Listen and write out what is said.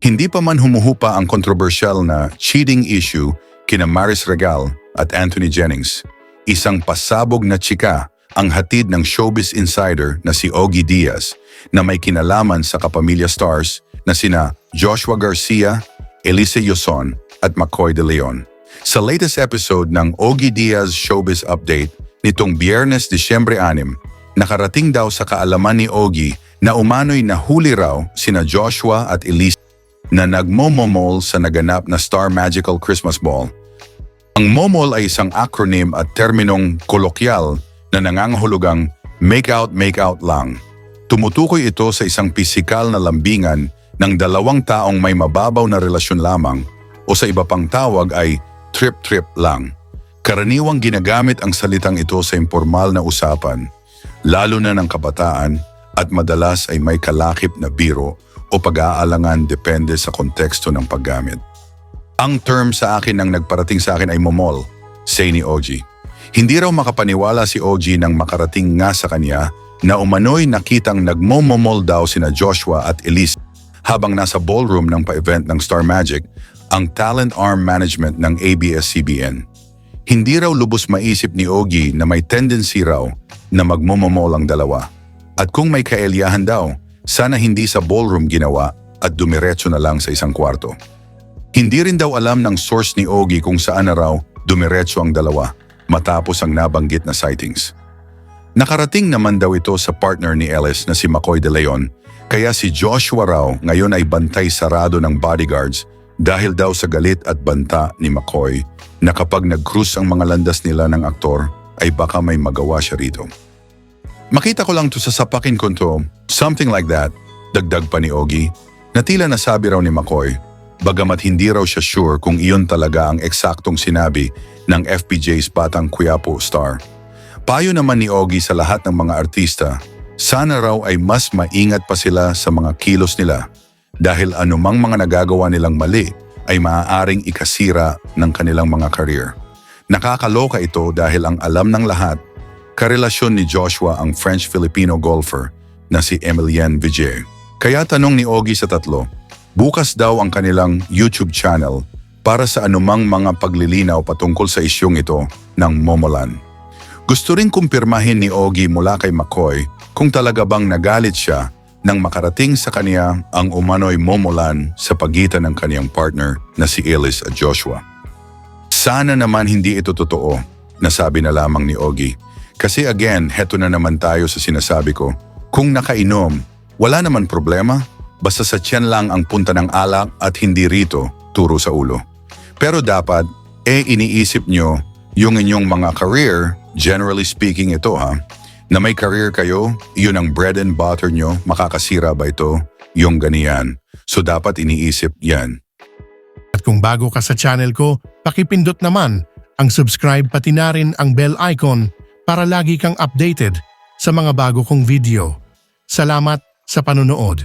Hindi pa man humuhupa ang kontrobersyal na cheating issue kina Maris Regal at Anthony Jennings, isang pasabog na tsika ang hatid ng showbiz insider na si Ogie Diaz na may kinalaman sa kapamilya stars na sina Joshua Garcia, Elise Yoson at McCoy De Leon. Sa latest episode ng Ogie Diaz Showbiz Update nitong Biyernes, Disyembre 6, nakarating daw sa kaalaman ni Ogie na umano'y nahuli raw sina Joshua at Elise na nagmomomol sa naganap na Star Magical Christmas Ball. Ang momol ay isang acronym at terminong kolokyal na nangangahulugang make out lang. Tumutukoy ito sa isang pisikal na lambingan ng dalawang taong may mababaw na relasyon lamang o sa iba pang tawag ay trip lang. Karaniwang ginagamit ang salitang ito sa impormal na usapan, lalo na ng kabataan at madalas ay may kalakip na biro o pag-aalangan depende sa konteksto ng paggamit. Ang term sa akin nang nagparating sa akin ay momol, say ni Ogie. Hindi raw makapaniwala si Ogie nang makarating nga sa kanya na umano'y nakitang nagmomomol daw sina Joshua at Elise habang nasa ballroom ng pa-event ng Star Magic, ang talent arm management ng ABS-CBN. Hindi raw lubos maisip ni Ogie na may tendency raw na magmomomol ang dalawa. At kung may kaelyahan daw, sana hindi sa ballroom ginawa at dumiretso na lang sa isang kwarto. Hindi rin daw alam ng source ni Ogie kung saan na raw dumiretso ang dalawa matapos ang nabanggit na sightings. Nakarating naman daw ito sa partner ni Ellis na si McCoy De Leon, kaya si Joshua raw ngayon ay bantay sarado ng bodyguards dahil daw sa galit at banta ni McCoy na kapag nag-cruise ang mga landas nila ng aktor ay baka may magawa siya rito. Makita ko lang to sa sapakin ko to, something like that, dagdag pa ni Ogie, na tila nasabi raw ni McCoy, bagamat hindi raw siya sure kung iyon talaga ang eksaktong sinabi ng FPJ's Batang Quiapo star. Payo naman ni Ogie sa lahat ng mga artista, sana raw ay mas maingat pa sila sa mga kilos nila dahil anumang mga nagagawa nilang mali ay maaaring ikasira ng kanilang mga career. Nakakaloka ito dahil ang alam ng lahat, karelasyon ni Joshua ang French-Filipino golfer na si Emilienne Vigier. Kaya tanong ni Ogie sa tatlo, bukas daw ang kanilang YouTube channel para sa anumang mga paglilinaw patungkol sa isyong ito ng momolan. Gusto rin kumpirmahin ni Ogie mula kay McCoy kung talaga bang nagalit siya nang makarating sa kanya ang umano'y momolan sa pagitan ng kaniyang partner na si Ellis at Joshua. Sana naman hindi ito totoo, nasabi na lamang ni Ogie. Kasi again, heto na naman tayo sa sinasabi ko. Kung nakainom, wala naman problema. Basta sa tiyan lang ang punta ng alak at hindi rito turo sa ulo. Pero dapat, iniisip nyo yung inyong mga career, generally speaking ito na may career kayo, yun ang bread and butter nyo, makakasira ba ito? Yung ganiyan. So dapat iniisip yan. At kung bago ka sa channel ko, pakipindot naman ang subscribe pati na rin ang bell icon para lagi kang updated sa mga bago kong video. Salamat sa panonood.